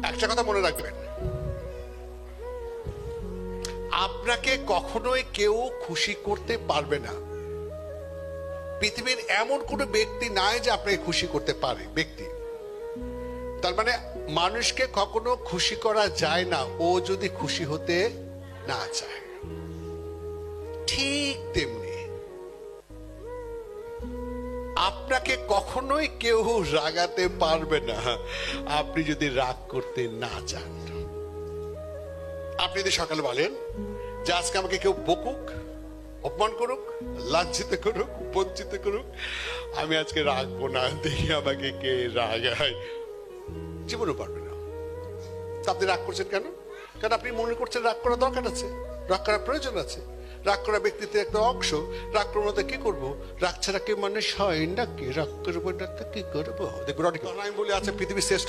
একটা কথা মনে রাখবেন, আপনাকে কখনোই কেউ খুশি করতে পারবে না। পৃথিবীর এমন কোনো ব্যক্তি নাই যে আপনাকে খুশি করতে পারে ব্যক্তি। তার মানে মানুষকে কখনো খুশি করা যায় না ও যদি খুশি হতে না চায়। ঠিক তেমনি আপনাকে কখনোই কেউ রাগাতে পারবে না আপনি যদি রাগ করতে না চান। আপনি যদি সকালে বলেন যে আজকে আমাকে কেউ বকুক, অপমান করুক, লাঞ্ছিত করুক, বঞ্চিত করুক, আমি আজকে রাখবো না, দেখি আমাকে কে রাগায়, জীবনও পারবে না। তা আপনি রাগ করছেন কেন? কারণ আপনি মনে করছেন রাগ করা দরকার আছে, রাগ করার প্রয়োজন আছে। রাগ করা ব্যক্তিত্বের একটা অংশ। রাগ করবো না কি করবো? রাগ ছাড়া কি মানুষ হয় নাকি? রাগ করবো না তো কি করবো? দেখুন আমি বলি, আচ্ছা পৃথিবীর শ্রেষ্ঠ